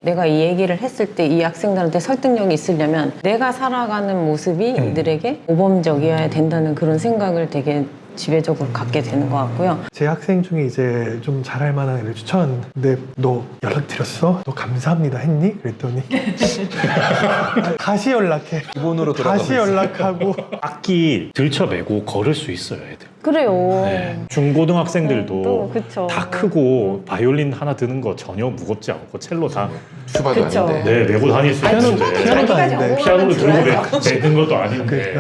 내가 이 얘기를 했을 때 이 학생들한테 설득력이 있으려면 내가 살아가는 모습이 이들에게 모범적이어야 된다는 그런 생각을 되게 지배적으로 갖게 되는 것 같고요. 제 학생 중에 이제 좀 잘할 만한 애를 근데 너 연락드렸어? 너 감사합니다 했니? 그랬더니 다시 연락해. 기본으로 다시 연락하고. 악기 들쳐매고 걸을 수 있어요, 애들. 그래요. 네. 중고등학생들도 또 그쵸. 다 크고 바이올린 하나 드는 거 전혀 무겁지 않고 첼로 다 슈바도 그쵸. 아닌데. 네, 메고 다닐 수 있는데 피아노도 자기까지 아닌데. 피아노를 들고 들어야 매는 것도 아닌데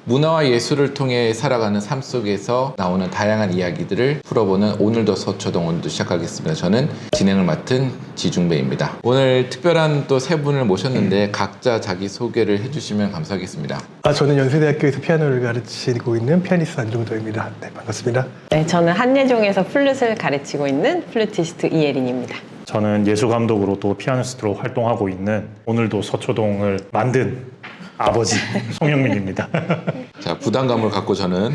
문화와 예술을 통해 살아가는 삶 속에서 나오는 다양한 이야기들을 풀어보는 오늘도 서초동 오늘도 시작하겠습니다. 저는 진행을 맡은 지중배입니다. 오늘 특별한 또 세 분을 모셨는데 각자 자기 소개를 해주시면 감사하겠습니다. 저는 연세대학교에서 피아노를 가르치고 있는 피아니스트 안종도입니다. 네, 반갑습니다. 네, 저는 한예종에서 플룻을 가르치고 있는 플루티스트 이예린입니다. 저는 예술감독으로 또 피아니스트로 활동하고 있는 오늘도 서초동을 만든 아버지 송영민입니다. 자, 부담감을 갖고 저는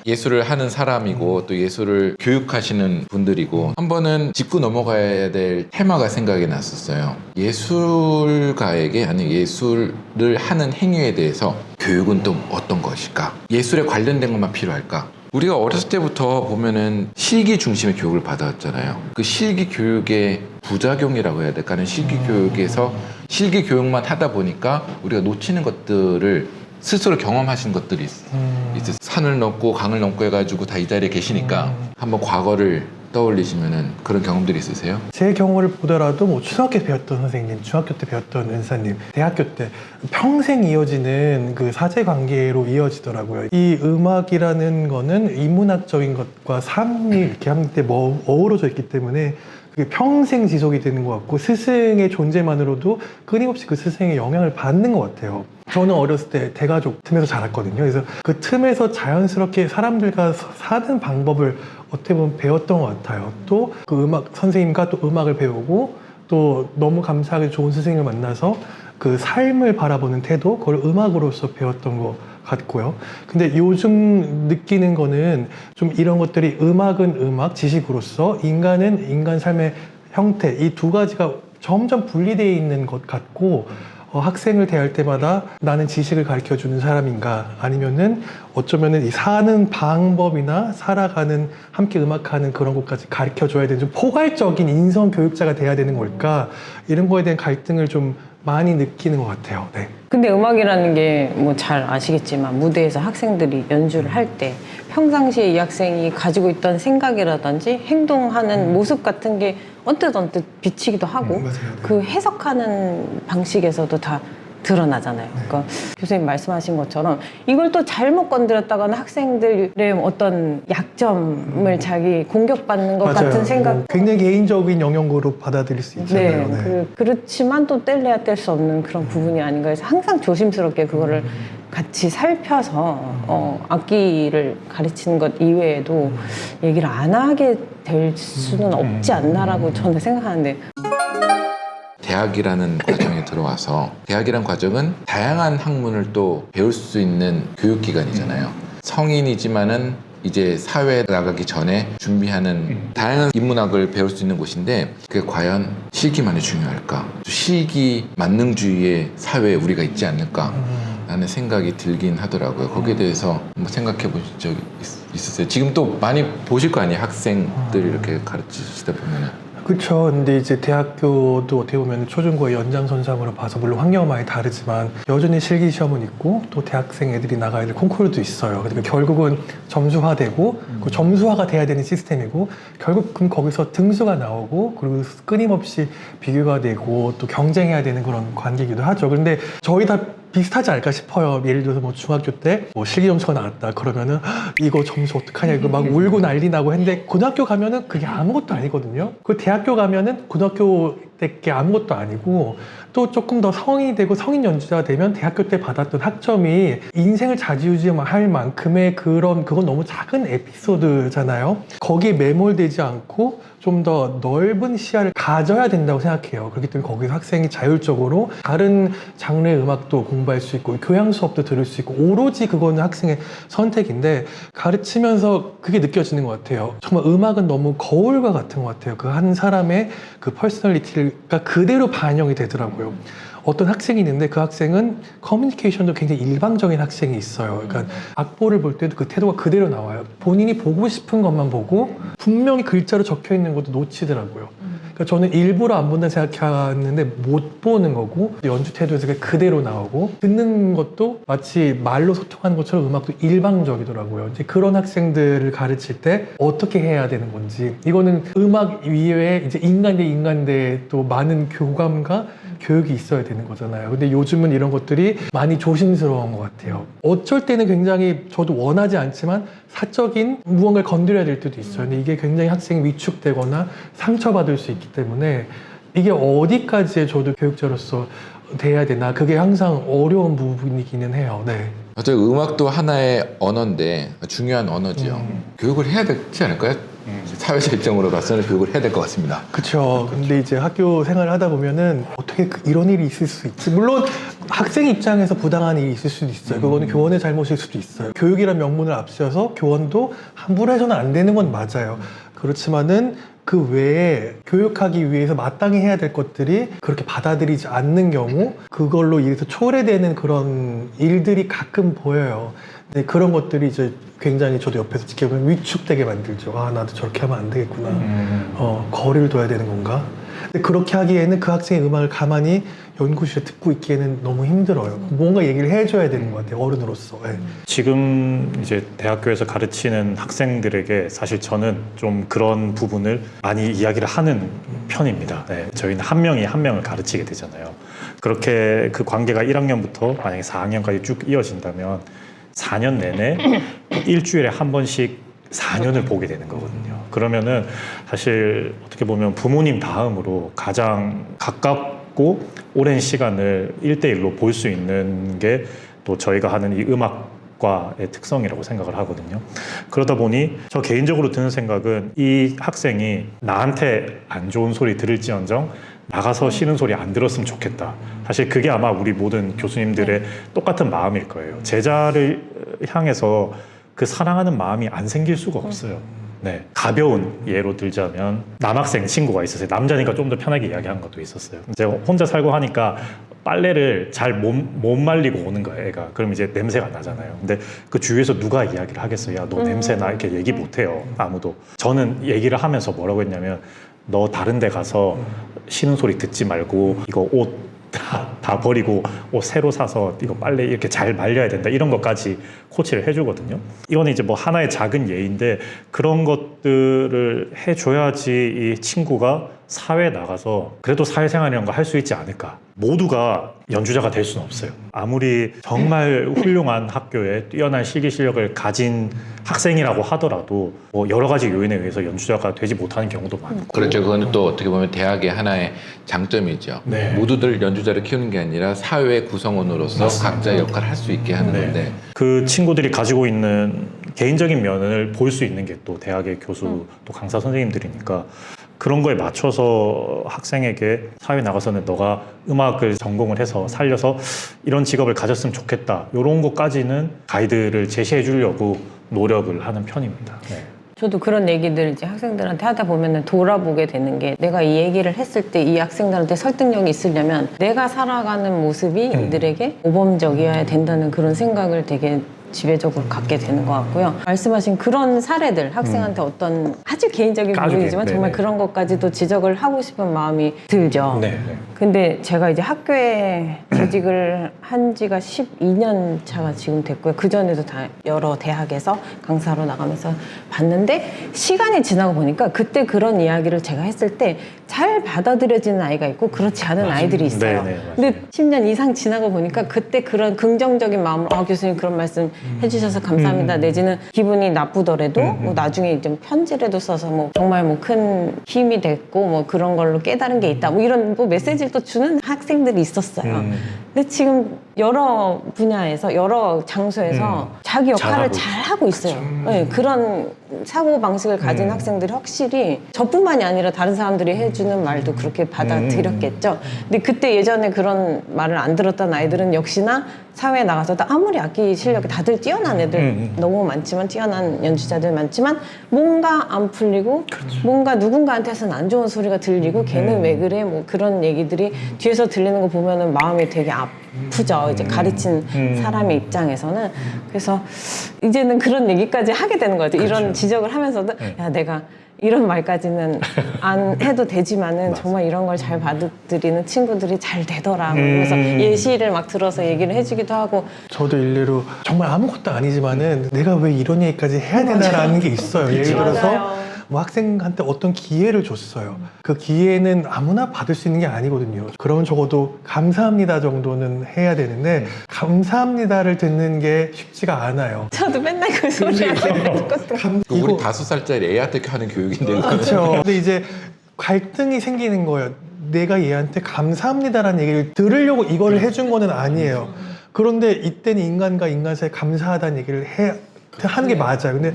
예술을 하는 사람이고 또 예술을 교육하시는 분들이고 한 번은 짚고 넘어가야 될 테마가 생각이 났었어요. 예술가에게 아니 예술을 하는 행위에 대해서 교육은 또 어떤 것일까? 예술에 관련된 것만 필요할까? 우리가 어렸을 때부터 보면은 실기 중심의 교육을 받아왔잖아요. 그 실기 교육의 부작용이라고 해야 될까는 실기 교육에서 실기 교육만 하다 보니까 우리가 놓치는 것들을 스스로 경험하신 것들이 있어요. 산을 넘고 강을 넘고 해가지고 다 이 자리에 계시니까 한번 과거를 떠올리시면은 그런 경험들이 있으세요? 제 경우를 보더라도 뭐 초등학교 때 배웠던 선생님, 중학교 때 배웠던 은사님, 대학교 때 평생 이어지는 그 사제 관계로 이어지더라고요. 이 음악이라는 거는 인문학적인 것과 삶이 이렇게 함께 어우러져 있기 때문에 그게 평생 지속이 되는 것 같고 스승의 존재만으로도 끊임없이 그 스승의 영향을 받는 것 같아요. 저는 어렸을 때 대가족 틈에서 자랐거든요. 그래서 그 틈에서 자연스럽게 사람들과 사는 방법을 어떻게 보면 배웠던 것 같아요. 또 그 음악 선생님과 또 음악을 배우고 또 너무 감사하게 좋은 스승을 만나서 그 삶을 바라보는 태도, 그걸 음악으로서 배웠던 것 같고요. 근데 요즘 느끼는 거는 좀 이런 것들이 음악은 음악, 지식으로서 인간은 인간 삶의 형태, 이 두 가지가 점점 분리되어 있는 것 같고 학생을 대할 때마다 나는 지식을 가르쳐주는 사람인가 아니면은 어쩌면은 이 사는 방법이나 살아가는 함께 음악하는 그런 것까지 가르쳐줘야 되는 좀 포괄적인 인성 교육자가 돼야 되는 걸까 이런 거에 대한 갈등을 좀 많이 느끼는 것 같아요. 네. 근데 음악이라는 게 뭐 잘 아시겠지만 무대에서 학생들이 연주를 할 때 평상시에 이 학생이 가지고 있던 생각이라든지 행동하는 모습 같은 게 언뜻 비치기도 하고 맞아요. 네. 그 해석하는 방식에서도 다 드러나잖아요. 그러니까 교수님 말씀하신 것처럼 이걸 또 잘못 건드렸다가는 학생들의 어떤 약점을 자기 공격받는 것 맞아요. 같은 생각. 굉장히 개인적인 영역으로 받아들일 수 있잖아요. 네. 그렇지만 또 뗄래야 뗄 수 없는 그런 부분이 아닌가 해서 항상 조심스럽게 그거를 같이 살펴서 악기를 가르치는 것 이외에도 얘기를 안 하게 될 수는 없지 않나라고 저는 생각하는데. 대학이라는 과정에 들어와서 대학이라는 과정은 다양한 학문을 또 배울 수 있는 교육기관이잖아요. 성인이지만은 이제 사회에 나가기 전에 준비하는 다양한 인문학을 배울 수 있는 곳인데 그게 과연 실기만이 중요할까? 실기 만능주의의 사회에 우리가 있지 않을까? 라는 생각이 들긴 하더라고요. 거기에 대해서 한번 생각해 보신 적이 있으세요? 지금 또 많이 보실 거 아니에요? 학생들 이렇게 가르치시다 보면은. 그렇죠. 근데 이제 대학교도 어떻게 보면 초중고의 연장선상으로 봐서 물론 환경은 많이 다르지만 여전히 실기 시험은 있고 또 대학생 애들이 나가야 될 콩쿠르도 있어요. 그러니까 결국은 점수화되고 그 점수화가 돼야 되는 시스템이고 결국 그럼 거기서 등수가 나오고 그리고 끊임없이 비교가 되고 또 경쟁해야 되는 그런 관계이기도 하죠. 그런데 저희 다 비슷하지 않을까 싶어요. 예를 들어서 뭐 중학교 때 뭐 실기 점수가 나왔다 그러면은 이거 점수 어떡하냐 이거 막 울고 난리 나고 했는데 고등학교 가면은 그게 아무것도 아니거든요. 그 대학교 가면은 고등학교 때 게 아무것도 아니고 또 조금 더 성인이 되고 성인 연주자가 되면 대학교 때 받았던 학점이 인생을 좌지우지할 만큼의 그건 너무 작은 에피소드잖아요. 거기에 매몰되지 않고 좀 더 넓은 시야를 가져야 된다고 생각해요. 그렇기 때문에 거기서 학생이 자율적으로 다른 장르의 음악도 공부할 수 있고 교양 수업도 들을 수 있고 오로지 그거는 학생의 선택인데 가르치면서 그게 느껴지는 것 같아요. 정말 음악은 너무 거울과 같은 것 같아요. 그 한 사람의 그 퍼스널리티가 그대로 반영이 되더라고요. 어떤 학생이 있는데 그 학생은 커뮤니케이션도 굉장히 일방적인 학생이 있어요. 그러니까 악보를 볼 때도 그 태도가 그대로 나와요. 본인이 보고 싶은 것만 보고 분명히 글자로 적혀 있는 것도 놓치더라고요. 그러니까 저는 일부러 안 본다 생각했는데 못 보는 거고 연주 태도에서 그대로 나오고 듣는 것도 마치 말로 소통하는 것처럼 음악도 일방적이더라고요. 이제 그런 학생들을 가르칠 때 어떻게 해야 되는 건지 이거는 음악 이외에 이제 인간 대 인간 대 또 많은 교감과 교육이 있어야 되는 거잖아요. 근데 요즘은 이런 것들이 많이 조심스러운 것 같아요. 어쩔 때는 굉장히 저도 원하지 않지만 사적인 무언가를 건드려야 될 때도 있어요. 근데 이게 굉장히 학생이 위축되거나 상처받을 수 있기 때문에 이게 어디까지의 저도 교육자로서 돼야 되나 그게 항상 어려운 부분이기는 해요. 네. 맞아요. 음악도 하나의 언어인데 중요한 언어죠. 교육을 해야 되지 않을까요? 사회자 입장으로 봐서는 교육을 해야 될 것 같습니다. 그렇죠. 근데 이제 학교 생활을 하다 보면은 어떻게 이런 일이 있을 수 있지? 물론 학생 입장에서 부당한 일이 있을 수도 있어요. 그거는 교원의 잘못일 수도 있어요. 교육이란 명문을 앞세워서 교원도 함부로 해서는 안 되는 건 맞아요. 그렇지만은 그 외에 교육하기 위해서 마땅히 해야 될 것들이 그렇게 받아들이지 않는 경우 그걸로 인해서 초래되는 그런 일들이 가끔 보여요. 근데 그런 것들이 이제 굉장히 저도 옆에서 지켜보면 위축되게 만들죠. 아, 나도 저렇게 하면 안 되겠구나. 거리를 둬야 되는 건가? 근데 그렇게 하기에는 그 학생의 음악을 가만히 연구실에 듣고 있기에는 너무 힘들어요. 뭔가 얘기를 해줘야 되는 것 같아요. 어른으로서. 네. 지금 이제 대학교에서 가르치는 학생들에게 사실 저는 좀 그런 부분을 많이 이야기를 하는 편입니다. 네, 저희는 한 명이 한 명을 가르치게 되잖아요. 그렇게 그 관계가 1학년부터 만약에 4학년까지 쭉 이어진다면 4년 내내 일주일에 한 번씩 4년을 보게 되는 거거든요. 그러면은 사실 어떻게 보면 부모님 다음으로 가장 가깝고 오랜 시간을 1대1로 볼 수 있는 게 또 저희가 하는 이 음악과의 특성이라고 생각을 하거든요. 그러다 보니 저 개인적으로 드는 생각은 이 학생이 나한테 안 좋은 소리 들을지언정 나가서 싫은 소리 안 들었으면 좋겠다. 사실 그게 아마 우리 모든 교수님들의 똑같은 마음일 거예요. 제자를 향해서 그 사랑하는 마음이 안 생길 수가 없어요. 네, 가벼운 예로 들자면 남학생 친구가 있었어요. 남자니까 좀 더 편하게 이야기한 것도 있었어요. 이제 혼자 살고 하니까 빨래를 잘 못 말리고 오는 거예요, 애가. 그럼 이제 냄새가 나잖아요. 근데 그 주위에서 누가 이야기를 하겠어요? 야, 너 냄새 나? 이렇게 얘기 못 해요, 아무도. 저는 얘기를 하면서 뭐라고 했냐면 너 다른 데 가서 쉬는 소리 듣지 말고 이거 옷 다 버리고 옷 새로 사서 이거 빨래 이렇게 잘 말려야 된다, 이런 것까지 코치를 해주거든요. 이거는 이제 뭐 하나의 작은 예인데 그런 것들을 해줘야지 이 친구가 사회에 나가서 그래도 사회생활이란 거 할 수 있지 않을까. 모두가 연주자가 될 수는 없어요. 아무리 정말 훌륭한 학교에 뛰어난 실기 실력을 가진 학생이라고 하더라도 뭐 여러 가지 요인에 의해서 연주자가 되지 못하는 경우도 많고. 그렇죠. 그건 또 어떻게 보면 대학의 하나의 장점이죠. 네. 모두들 연주자를 키우는 게 아니라 사회 구성원으로서 각자 역할을 할 수 있게 하는 네. 건데 그 친구들이 가지고 있는 개인적인 면을 볼 수 있는 게 또 대학의 교수 또 강사 선생님들이니까 그런 거에 맞춰서 학생에게 사회 나가서는 너가 음악을 전공을 해서 살려서 이런 직업을 가졌으면 좋겠다, 이런 것까지는 가이드를 제시해 주려고 노력을 하는 편입니다. 네. 저도 그런 얘기들 이제 학생들한테 하다 보면은 돌아보게 되는 게, 내가 이 얘기를 했을 때 이 학생들한테 설득력이 있으려면 내가 살아가는 모습이 이들에게 모범적이어야 된다는 그런 생각을 되게 지배적으로 갖게 되는 것 같고요. 말씀하신 그런 사례들, 학생한테 어떤 아주 개인적인 부분이지만 정말 그런 것까지도 지적을 하고 싶은 마음이 들죠. 네. 근데 제가 이제 학교에 재직을 한 지가 12년 차가 지금 됐고요. 그전에도 다 여러 대학에서 강사로 나가면서 봤는데, 시간이 지나고 보니까 그때 그런 이야기를 제가 했을 때 잘 받아들여지는 아이가 있고 그렇지 않은 아이들이 있어요. 근데 10년 이상 지나고 보니까 그때 그런 긍정적인 마음으로 교수님 그런 말씀 해주셔서 감사합니다, 내지는 기분이 나쁘더라도 뭐 나중에 좀 편지라도 써서 뭐 정말 뭐 큰 힘이 됐고 뭐 그런 걸로 깨달은 게 있다, 뭐 이런 뭐 메시지를 또 주는 학생들이 있었어요. 근데 지금 여러 분야에서 여러 장소에서 자기 역할을 잘하고 잘 하고 있어요. 네, 그런 사고 방식을 가진 학생들이 확실히 저뿐만이 아니라 다른 사람들이 해주는 말도 그렇게 받아들였겠죠. 근데 그때 예전에 그런 말을 안 들었던 아이들은 역시나 사회에 나가서도 아무리 악기 실력이 다들 뛰어난 애들 너무 많지만 뛰어난 연주자들 많지만 뭔가 안 풀리고 뭔가 누군가한테서는 안 좋은 소리가 들리고 걔는 왜 그래 뭐 그런 얘기들이 뒤에서 들리는 거 보면은 마음이 되게 아프죠. 이제 가르친 사람의 입장에서는. 그래서 이제는 그런 얘기까지 하게 되는 것 같아요. 이런 지적을 하면서도 야 내가 이런 말까지는 안 해도 되지만은 정말 이런 걸 잘 받아들이는 친구들이 잘 되더라. 그래서 예시를 막 들어서 얘기를 해주기도 하고. 저도 일례로 정말 아무것도 아니지만은 내가 왜 이런 얘기까지 해야 되나라는 게 있어요. 예를 들어서 맞아요. 뭐 학생한테 어떤 기회를 줬어요. 그 기회는 아무나 받을 수 있는 게 아니거든요. 그러면 적어도 감사합니다 정도는 해야 되는데 감사합니다를 듣는 게 쉽지가 않아요. 저도 맨날 그 소리를 듣거든요. 우리 5살짜리 애한테 하는 교육인데 그거는. 그렇죠. 근데 이제 갈등이 생기는 거예요. 내가 얘한테 감사합니다라는 얘기를 들으려고 이걸 해준 거는 아니에요. 그런데 이때는 인간과 인간 사이에 감사하다는 얘기를 하는 게 맞아요. 근데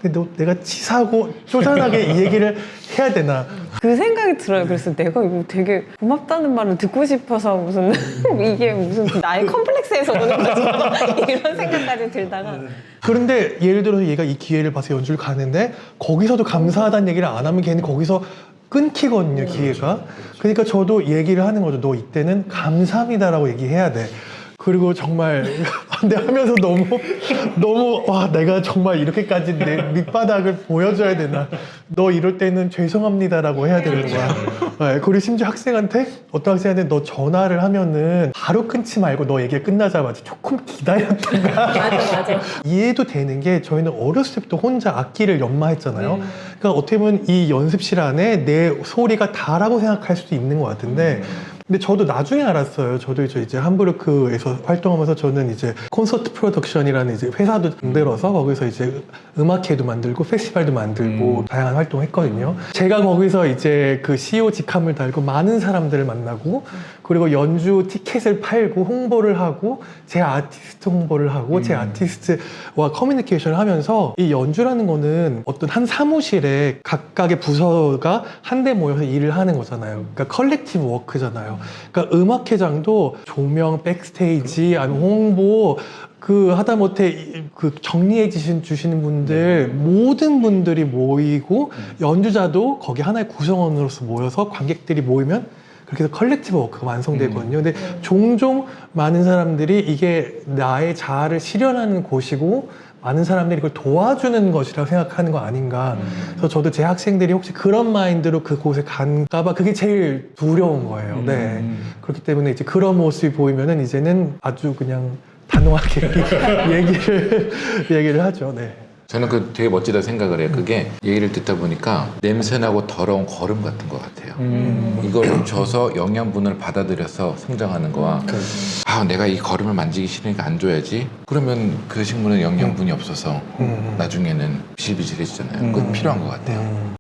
근데 내가 치사하고 쪼잔하게 이 얘기를 해야 되나? 그 생각이 들어요. 그래서 내가 이거 되게 고맙다는 말을 듣고 싶어서 무슨 이게 무슨 나의 컴플렉스에서 오는 거지 이런 생각까지 들다가 그런데 예를 들어서 얘가 이 기회를 봐서 연주를 가는데 거기서도 감사하다는 얘기를 안 하면 걔는 거기서 끊기거든요, 기회가. 그러니까 저도 얘기를 하는 거죠. 너 이때는 감사합니다라고 얘기해야 돼. 그리고 정말 근데 하면서 너무 와 내가 정말 이렇게까지 내 밑바닥을 보여줘야 되나. 너 이럴 때는 죄송합니다라고 해야 되는 거야. 네, 그리고 심지어 학생한테 어떤 학생한테 너 전화를 하면은 바로 끊지 말고 너 얘기가 끝나자마자 조금 기다렸던가. 맞아. 이해도 되는 게 저희는 어렸을 때부터 혼자 악기를 연마했잖아요. 그러니까 어떻게 보면 이 연습실 안에 내 소리가 다라고 생각할 수도 있는 것 같은데 근데 저도 나중에 알았어요. 저도 이제 함부르크에서 활동하면서 저는 이제 콘서트 프로덕션이라는 이제 회사도 만들어서 거기서 이제 음악회도 만들고 페스티벌도 만들고 다양한 활동을 했거든요. 제가 거기서 이제 그 CEO 직함을 달고 많은 사람들을 만나고 그리고 연주 티켓을 팔고 홍보를 하고 제 아티스트 홍보를 하고 제 아티스트와 커뮤니케이션을 하면서 이 연주라는 거는 어떤 한 사무실에 각각의 부서가 한데 모여서 일을 하는 거잖아요. 그러니까 컬렉티브 워크잖아요. 그러니까 음악회장도 조명, 백스테이지, 아니면 홍보 그 하다못해 그 정리해 주시는 분들 모든 분들이 모이고 연주자도 거기 하나의 구성원으로서 모여서 관객들이 모이면 그렇게 해서 컬렉티브 워크가 완성되거든요. 근데 종종 많은 사람들이 이게 나의 자아를 실현하는 곳이고 많은 사람들이 이걸 도와주는 것이라고 생각하는 거 아닌가. 그래서 저도 제 학생들이 혹시 그런 마인드로 그곳에 갈까봐 그게 제일 두려운 거예요. 네. 그렇기 때문에 이제 그런 모습이 보이면은 이제는 아주 그냥 단호하게 얘기를 하죠. 네. 저는 그 되게 멋지다 생각을 해요. 그게 얘기를 듣다 보니까 냄새나고 더러운 거름 같은 것 같아요. 이걸 줘서 영양분을 받아들여서 성장하는 거와 내가 이 거름을 만지기 싫으니까 안 줘야지. 그러면 그 식물은 영양분이 없어서 나중에는 비실비실해지잖아요. 그건 필요한 것 같아요.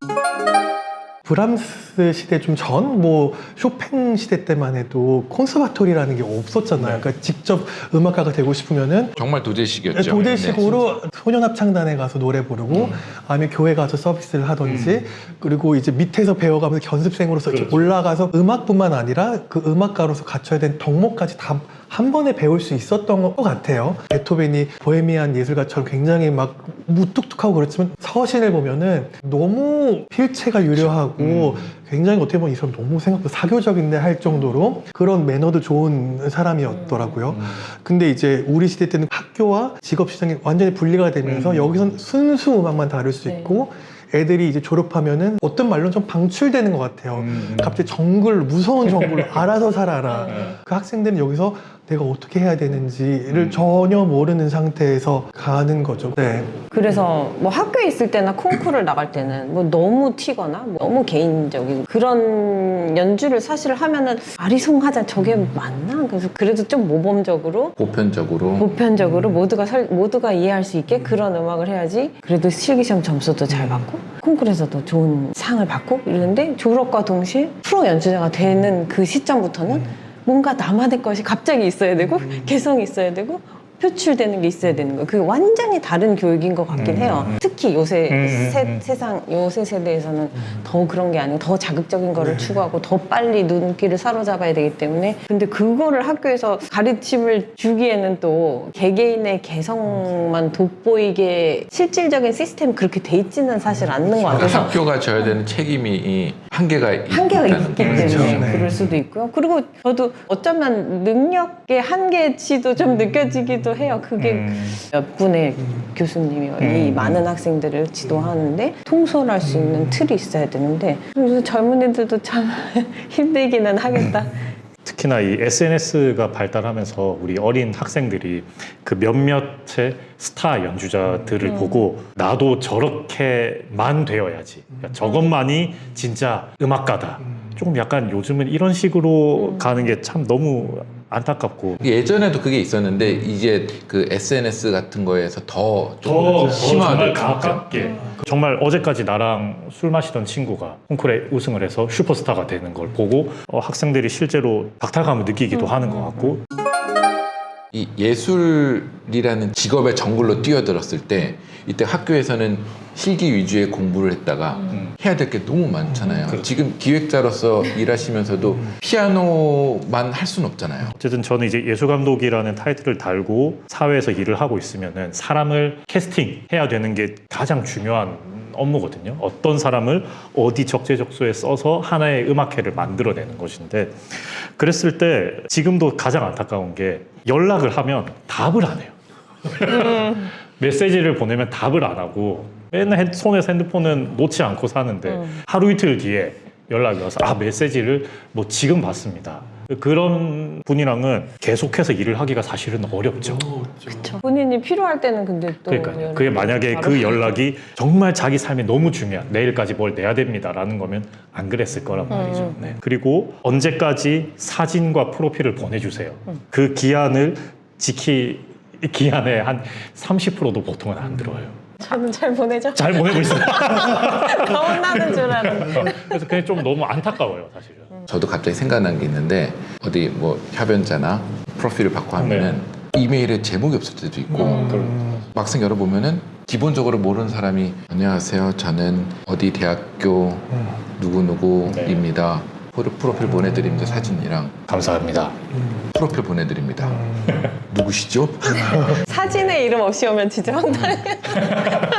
브람스 시대 좀 전, 뭐 쇼팽 시대 때만 해도 콘서바토리라는 게 없었잖아요. 그러니까 직접 음악가가 되고 싶으면은 정말 도제식이었죠. 도제식으로 소년합창단에 가서 노래 부르고 아니면 교회 가서 서비스를 하든지 그리고 이제 밑에서 배워가면서 연습생으로서 이렇게 올라가서 음악뿐만 아니라 그 음악가로서 갖춰야 되는 덕목까지 다 한 번에 배울 수 있었던 것 같아요. 베토벤이 보헤미안 예술가처럼 굉장히 막 무뚝뚝하고 그렇지만 서신을 보면은 너무 필체가 유려하고 굉장히 어떻게 보면 이 사람 너무 생각보다 사교적인데 할 정도로 그런 매너도 좋은 사람이었더라고요. 근데 이제 우리 시대 때는 학교와 직업 시장이 완전히 분리가 되면서 여기선 순수 음악만 다룰 수 있고 애들이 이제 졸업하면은 어떤 말로는 좀 방출되는 것 같아요. 갑자기 무서운 정글로 알아서 살아라. 그 학생들은 여기서 내가 어떻게 해야 되는지를 전혀 모르는 상태에서 가는 거죠. 네. 그래서 뭐 학교에 있을 때나 콩쿠르를 나갈 때는 뭐 너무 튀거나 뭐 너무 개인적인 그런 연주를 사실 하면은 아리송하자 저게 맞나? 그래서 그래도 좀 모범적으로 보편적으로 모두가 이해할 수 있게 그런 음악을 해야지 그래도 실기시험 점수도 잘 받고 콩쿠르에서도 좋은 상을 받고 이러는데 졸업과 동시에 프로 연주자가 되는 그 시점부터는 뭔가 나만의 것이 갑자기 있어야 되고 개성이 있어야 되고 표출되는 게 있어야 되는 거예요. 그게 완전히 다른 교육인 것 같긴 해요. 특히 요새 요새 세대에서는 더 그런 게 아니고 더 자극적인 거를 추구하고 더 빨리 눈길을 사로잡아야 되기 때문에 근데 그거를 학교에서 가르침을 주기에는 또 개개인의 개성만 돋보이게 실질적인 시스템이 그렇게 돼 있지는 사실 않는 것 같아서 학교가 져야 되는 책임이 한계가 있기 있다는 때문에 그렇죠. 네. 그럴 수도 있고요. 그리고 저도 어쩌면 능력의 한계치도 좀 느껴지기도 해요. 그게 몇 분의 교수님이 이 많은 학생들을 지도하는데 통솔할 수 있는 틀이 있어야 되는데 요즘 젊은이들도 참 힘들기는 하겠다. 특히나 이 SNS가 발달하면서 우리 어린 학생들이 그 몇몇의 스타 연주자들을 보고 나도 저렇게만 되어야지. 그러니까 저것만이 진짜 음악가다. 조금 약간 요즘은 이런 식으로 가는 게 참 너무 안타깝고 예전에도 그게 있었는데 이제 그 SNS 같은 거에서 더 정말 심화돼. 가깝게 정말 어제까지 나랑 술 마시던 친구가 콩쿠르에 우승을 해서 슈퍼스타가 되는 걸 보고 학생들이 실제로 박탈감을 느끼기도 하는 것 같고 이 예술이라는 직업의 정글로 뛰어들었을 때 이때 학교에서는 실기 위주의 공부를 했다가 해야 될 게 너무 많잖아요. 그렇죠. 지금 기획자로서 일하시면서도 피아노만 할 수는 없잖아요. 어쨌든 저는 이제 예술감독이라는 타이틀을 달고 사회에서 일을 하고 있으면은 사람을 캐스팅해야 되는 게 가장 중요한 업무거든요. 어떤 사람을 어디 적재적소에 써서 하나의 음악회를 만들어내는 것인데 그랬을 때 지금도 가장 안타까운 게 연락을 하면 답을 안 해요. 메시지를 보내면 답을 안 하고 맨날 손에서 핸드폰은 놓지 않고 사는데 하루 이틀 뒤에 연락이 와서 메시지를 뭐 지금 봤습니다. 그런 분이랑은 계속해서 일을 하기가 사실은 어렵죠. 그쵸. 본인이 필요할 때는 근데 또 그러니까요. 그게 만약에 그 연락이 정말 자기 삶에 너무 중요한 내일까지 뭘 내야 됩니다라는 거면 안 그랬을 거란 말이죠. 네. 그리고 언제까지 사진과 프로필을 보내주세요. 그 기한을 기한에 한 30%도 보통은 안 들어요. 저는 잘 보내죠. 잘 보내고 있어요. 다 혼나는 줄 알았는데. 그래서 그게 좀 너무 안타까워요, 사실은. 저도 갑자기 생각난 게 있는데 어디 뭐 협연자나 프로필을 받고 하면은 이메일에 제목이 없을 때도 있고 막상 열어보면은 기본적으로 모르는 사람이 안녕하세요 저는 어디 대학교 누구누구입니다. 프로필 보내드립니다. 사진이랑 감사합니다. 프로필 보내드립니다. 누구시죠? 사진에 이름 없이 오면 진짜 황당해.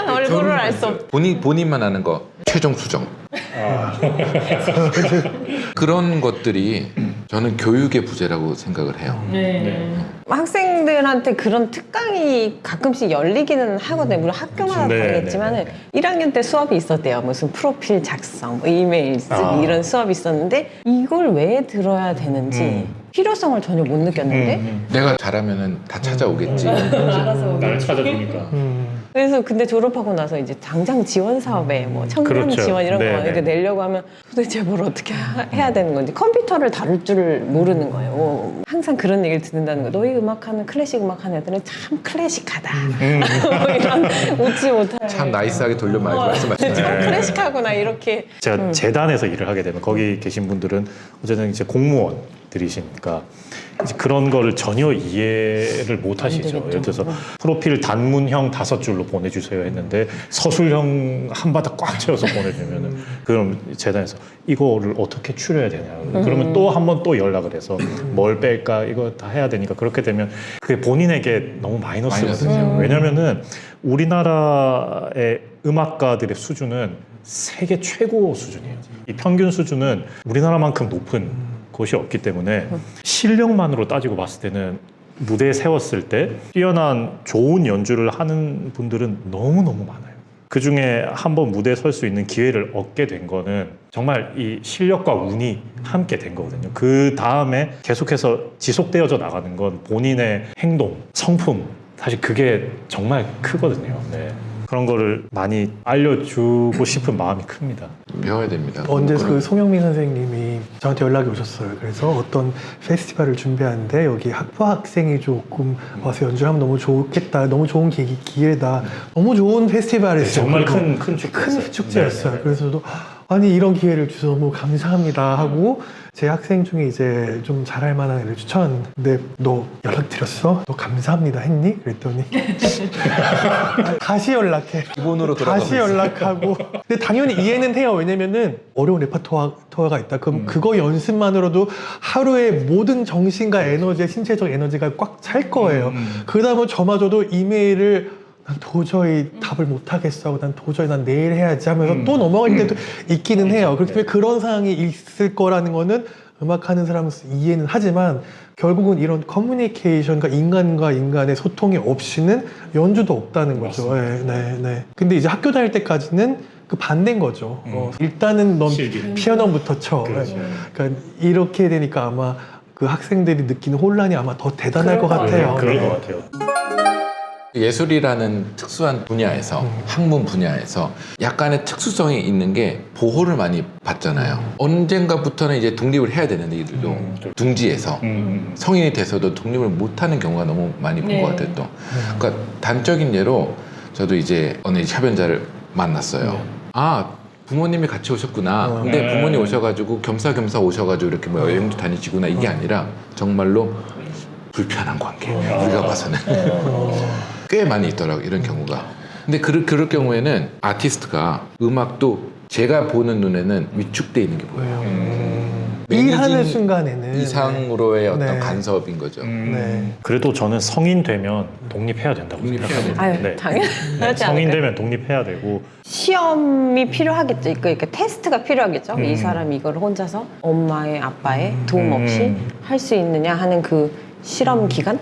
얼굴을 알 수 없. 본인만 아는 거 최종 수정. 그런 것들이 저는 교육의 부재라고 생각을 해요. 학생들한테 그런 특강이 가끔씩 열리기는 하거든요. 물론 학교마다 네, 다르겠지만은 1학년 때 수업이 있었대요. 무슨 프로필 작성, 뭐 이메일 쓰기 이런 수업이 있었는데 이걸 왜 들어야 되는지 필요성을 전혀 못 느꼈는데 내가 잘하면은 다 찾아오겠지. 나를 찾아주니까. 그래서 근데 졸업하고 나서 이제 당장 지원 사업에 뭐 청년 그렇죠. 지원 이런 거 네, 이렇게 네. 내려고 하면 도대체 뭘 어떻게 해야 되는 건지 컴퓨터를 다룰 줄 모르는 거예요. 항상 그런 얘기를 듣는다는 거예요. 너희 음악하는 클래식 음악하는 애들은 참 클래식하다. 뭐 이런 웃지 못할 참 나이스하게 돌려 참 말씀하시네요. 클래식하구나 이렇게 제가 재단에서 일을 하게 되면 거기 계신 분들은 어쨌든 이제 공무원들이시니까 이제 그런 거를 전혀 이해를 못 하시죠. 되겠죠. 예를 들어서 프로필 단문형 5줄로 보내주세요 했는데 서술형 한 바닥 꽉 채워서 보내주면은 그럼 재단에서 이거를 어떻게 추려야 되냐. 그러면 또 한 번 또 연락을 해서 뭘 뺄까 이거 다 해야 되니까 그렇게 되면 그게 본인에게 너무 마이너스거든요. 왜냐면은 우리나라의 음악가들의 수준은 세계 최고 수준이에요. 이 평균 수준은 우리나라만큼 높은 곳이 없기 때문에 실력만으로 따지고 봤을 때는 무대에 세웠을 때 뛰어난 좋은 연주를 하는 분들은 너무너무 많아요. 그중에 한번 무대에 설 수 있는 기회를 얻게 된 거는 정말 이 실력과 운이 함께 된 거거든요. 그 다음에 계속해서 지속되어져 나가는 건 본인의 행동, 성품 사실 그게 정말 크거든요. 네. 그런 거를 많이 알려주고 싶은 마음이 큽니다. 배워야 됩니다. 언제 그 송영민 선생님이 저한테 연락이 오셨어요. 그래서 어떤 페스티벌을 준비하는데 여기 학부 학생이 조금 와서 연주하면 너무 좋겠다. 너무 좋은 기회다. 너무 좋은 페스티벌이었어요. 정말 그리고 큰 축제였어요. 큰 축제였어요. 네, 네. 그래서 저도 아니 이런 기회를 주셔서 너무 감사합니다 하고 제 학생 중에 이제 좀 잘할 만한 애를 추천. 근데 너 연락드렸어? 너 감사합니다 했니? 그랬더니 다시 연락해. 기본으로 다시 연락하고. 근데 당연히 이해는 해요. 왜냐면은 어려운 레퍼토어가 있다. 그럼 그거 연습만으로도 하루에 모든 정신과 에너지, 신체적 에너지가 꽉 찰 거예요. 그러다 저마저도 이메일을 난 도저히 답을 못 하겠어. 난 도저히 난 내일 해야지 하면서 또 넘어갈 때도 있기는 해요. 그렇기 때문에 그런 상황이 있을 거라는 거는 음악하는 사람으로서 이해는 하지만 결국은 이런 커뮤니케이션과 인간과 인간의 소통이 없이는 연주도 없다는 거죠. 네. 근데 이제 학교 다닐 때까지는 그 반대인 거죠. 일단은 넌 실기. 피아노부터 쳐. 그렇죠. 그러니까 이렇게 되니까 아마 그 학생들이 느끼는 혼란이 아마 더 대단할 것 같아요. 그럴 것 같아요. 예술이라는 특수한 분야에서 학문 분야에서 약간의 특수성이 있는 게 보호를 많이 받잖아요. 언젠가부터는 이제 독립을 해야 되는데 이들도 둥지에서 성인이 돼서도 독립을 못하는 경우가 너무 많이 본 것 같아요. 또 그러니까 단적인 예로 저도 이제 어느 협연자를 만났어요. 아 부모님이 같이 오셨구나. 근데 부모님 오셔가지고 겸사겸사 오셔가지고 이렇게 뭐 여행도 다니시구나. 이게 아니라 정말로 불편한 관계. 우리가 봐서는 꽤 많이 있더라고요. 이런 경우가. 근데 그럴 경우에는 아티스트가 음악도 제가 보는 눈에는 위축돼 있는 게 보여요. 일하는 순간에는 이상으로의 어떤 네. 간섭인 거죠. 네. 그래도 저는 성인 되면 독립해야 된다고 독립해야 생각합니다. 아유, 네. 당연하지 성인 않을까요? 되면 독립해야 되고 시험이 필요하겠죠. 그러니까 테스트가 필요하겠죠. 이 사람이 이걸 혼자서 엄마의 아빠의 도움 없이 할 수 있느냐 하는 그 실험 기간?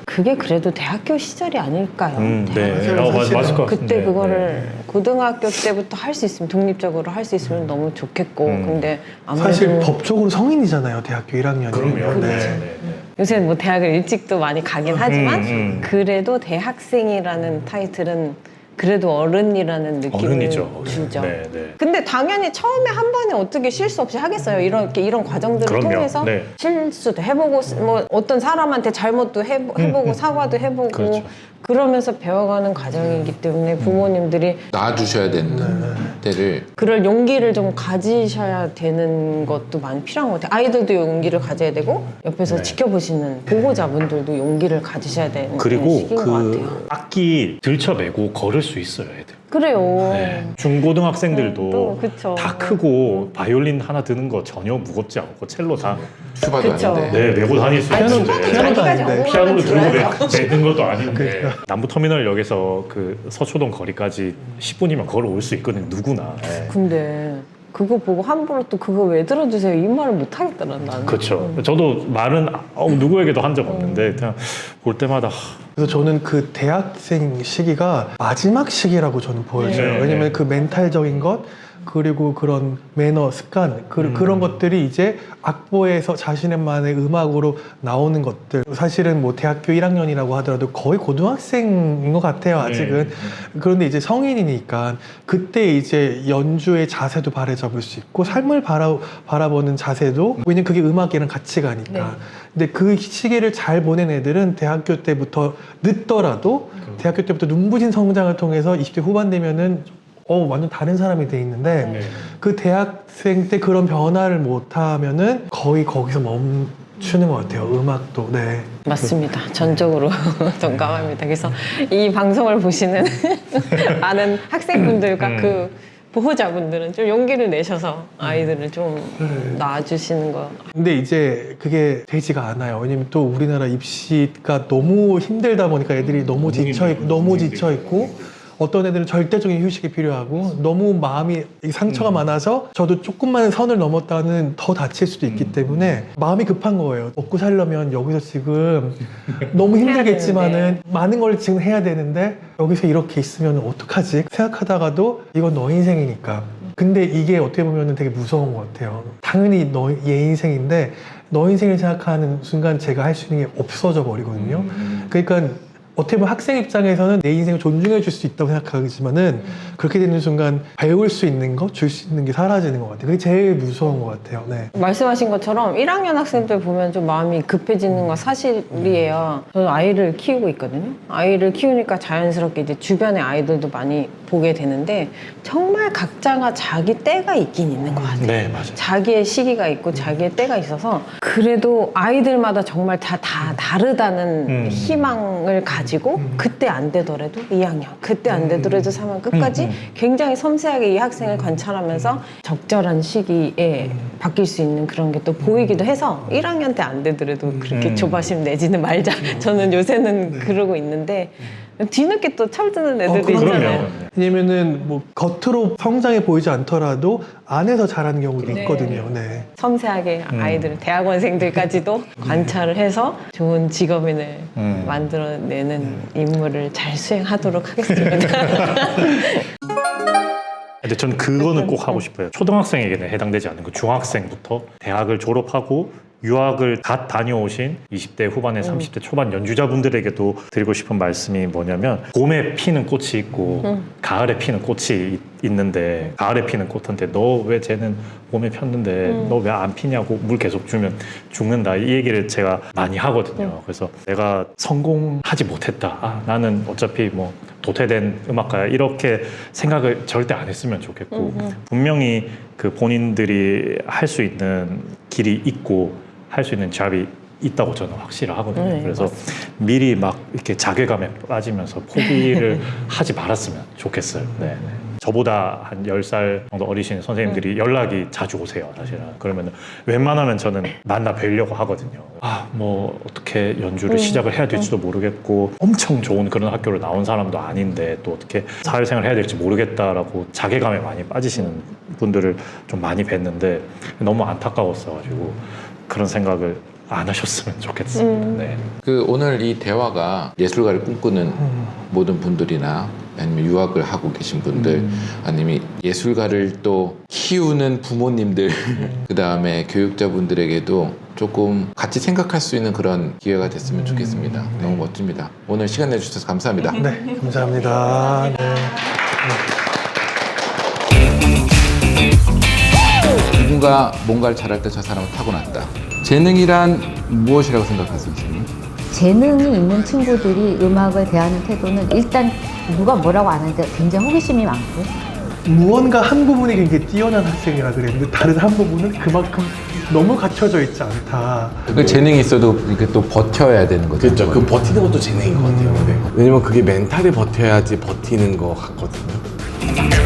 그게 그래도 대학교 시절이 아닐까요? 네. 사실은 맞을 것 같습니다. 그때 네, 그거를 네. 고등학교 때부터 할 수 있으면 독립적으로 할 수 있으면 너무 좋겠고 근데 아무래도 사실 법적으로 성인이잖아요. 대학교 1학년이. 그럼요. 네. 네. 요새 뭐 대학을 일찍도 많이 가긴 하지만 그래도 대학생이라는 타이틀은 그래도 어른이라는 느낌을 어른이죠. 주죠. 네, 네. 근데 당연히 처음에 한 번에 어떻게 실수 없이 하겠어요. 이런 과정들을 그럼요. 통해서 네. 실수도 해보고 뭐 어떤 사람한테 잘못도 해보고 사과도 해보고 그렇죠. 그러면서 배워가는 과정이기 때문에 부모님들이 놔주셔야 되는 때를 그럴 용기를 좀 가지셔야 되는 것도 많이 필요한 것 같아요. 아이들도 용기를 가져야 되고 옆에서 네. 지켜보시는 보호자분들도 용기를 가지셔야 되는 그리고 시기인 것 같아요. 그 악기 들쳐매고 걸을 수 있어요, 애들. 그래요. 네. 중고등학생들도 또 그쵸. 다 크고 바이올린 하나 드는 거 전혀 무겁지 않고 첼로 다 슈바도 그쵸. 아닌데 네, 메고 다닐 수 아니, 있는데 피아노도 자기까지 아닌데. 피아노를 들고 들어요. 매는 것도 아닌데 남부터미널역에서 그 서초동 거리까지 10분이면 걸어올 수 있거든요, 누구나. 네. 근데 그거 보고 함부로 또 그거 왜 들어주세요 이 말을 못 하겠더라 나는. 그렇죠. 저도 말은 누구에게도 한 적 없는데 그냥 볼 때마다 그래서 저는 그 대학생 시기가 마지막 시기라고 저는 보여져요. 네. 왜냐면 그 멘탈적인 것 그리고 그런 매너, 습관 그런 것들이 이제 악보에서 자신만의 음악으로 나오는 것들 사실은 뭐 대학교 1학년이라고 하더라도 거의 고등학생인 것 같아요 아직은. 그런데 이제 성인이니까 그때 이제 연주의 자세도 바로잡을 수 있고 삶을 바라보는 자세도 왜냐면 그게 음악이랑 같이 가니까. 네. 근데 그 시기를 잘 보낸 애들은 대학교 때부터 늦더라도 대학교 때부터 눈부신 성장을 통해서 20대 후반 되면은 완전 다른 사람이 돼 있는데 네. 그 대학생 때 그런 변화를 못 하면은 거의 거기서 멈추는 것 같아요. 음악도. 네. 맞습니다. 전적으로 동감합니다. 그래서 이 방송을 보시는 많은 학생분들과 그 보호자분들은 좀 용기를 내셔서 아이들을 좀 놔주시는 거. 근데 이제 그게 되지가 않아요. 왜냐면 또 우리나라 입시가 너무 힘들다 보니까 애들이 너무 지쳐 있고 어떤 애들은 절대적인 휴식이 필요하고 너무 마음이 상처가 많아서 저도 조금만 선을 넘었다는 더 다칠 수도 있기 때문에 마음이 급한 거예요. 먹고 살려면 여기서 지금 너무 힘들겠지만은 많은 걸 지금 해야 되는데 여기서 이렇게 있으면 어떡하지? 생각하다가도 이건 너 인생이니까. 근데 이게 어떻게 보면 되게 무서운 것 같아요. 당연히 얘 인생인데 너 인생을 생각하는 순간 제가 할 수 있는 게 없어져 버리거든요. 그러니까 어떻게 보면 학생 입장에서는 내 인생을 존중해 줄 수 있다고 생각하지만은 그렇게 되는 순간 배울 수 있는 거, 줄 수 있는 게 사라지는 것 같아요. 그게 제일 무서운 것 같아요. 네. 말씀하신 것처럼 1학년 학생들 보면 좀 마음이 급해지는 건 사실이에요. 저는 아이를 키우고 있거든요. 아이를 키우니까 자연스럽게 이제 주변의 아이들도 많이 보게 되는데 정말 각자가 자기 때가 있긴 있는 것 같아요. 네, 맞아요. 자기의 시기가 있고 자기의 때가 있어서 그래도 아이들마다 정말 다 다르다는 희망을 가지고 그때 안 되더라도 2학년, 그때 안 되더라도 3학년 끝까지 굉장히 섬세하게 이 학생을 관찰하면서 적절한 시기에 바뀔 수 있는 그런 게 또 보이기도 해서 1학년 때 안 되더라도 그렇게 조바심 내지는 말자. 저는 요새는 그러고 있는데 뒤늦게 또 철드는 애들도 있잖아요. 그럼요. 왜냐면은 뭐 겉으로 성장해 보이지 않더라도 안에서 자라는 경우도 네. 있거든요. 네. 섬세하게 아이들, 대학원생들까지도 관찰을 해서 좋은 직업인을 만들어내는 임무를 잘 수행하도록 하겠습니다. 근데 저는 그거는 꼭 하고 싶어요. 초등학생에게는 해당되지 않는 거 중학생부터 대학을 졸업하고 유학을 갓 다녀오신 20대 후반에 30대 초반 연주자분들에게도 드리고 싶은 말씀이 뭐냐면 봄에 피는 꽃이 있고 가을에 피는 꽃이 있는데 가을에 피는 꽃한테 너 왜 쟤는 봄에 폈는데 너 왜 안 피냐고 물 계속 주면 죽는다 이 얘기를 제가 많이 하거든요. 그래서 내가 성공하지 못했다. 아, 나는 어차피 뭐 도태된 음악가야 이렇게 생각을 절대 안 했으면 좋겠고 분명히 그 본인들이 할 수 있는 길이 있고 할 수 있는 잡이 있다고 저는 확실하거든요. 네, 그래서 미리 막 이렇게 자괴감에 빠지면서 포기를 하지 말았으면 좋겠어요. 네. 저보다 한 10살 정도 어리신 선생님들이 연락이 자주 오세요, 사실은. 그러면 웬만하면 저는 만나 뵈려고 하거든요. 아, 뭐 어떻게 연주를 시작을 해야 될지도 모르겠고 엄청 좋은 그런 학교를 나온 사람도 아닌데 또 어떻게 사회생활을 해야 될지 모르겠다라고 자괴감에 많이 빠지시는 분들을 좀 많이 뵀는데 너무 안타까웠어가지고 그런 생각을 안 하셨으면 좋겠습니다. 네. 그 오늘 이 대화가 예술가를 꿈꾸는 모든 분들이나 아니면 유학을 하고 계신 분들 아니면 예술가를 또 키우는 부모님들 그 다음에 교육자분들에게도 조금 같이 생각할 수 있는 그런 기회가 됐으면 좋겠습니다. 너무 멋집니다. 오늘 시간 내주셔서 감사합니다. 네, 감사합니다. 네. 누군가 뭔가를 잘할 때 저 사람은 타고났다. 재능이란 무엇이라고 생각하세요, 선생님? 재능이 있는 친구들이 음악을 대하는 태도는 일단 누가 뭐라고 안 하는데 굉장히 호기심이 많고 무언가 한 부분이 굉장히 뛰어난 학생이라 그랬는데 다른 한 부분은 그만큼 너무 갖춰져 있지 않다. 그 재능이 있어도 이렇게 또 버텨야 되는 거죠. 그렇죠. 그 버티는 것도 재능인 것 같아요. 네. 왜냐면 그게 멘탈에 버텨야지 버티는 것 같거든요.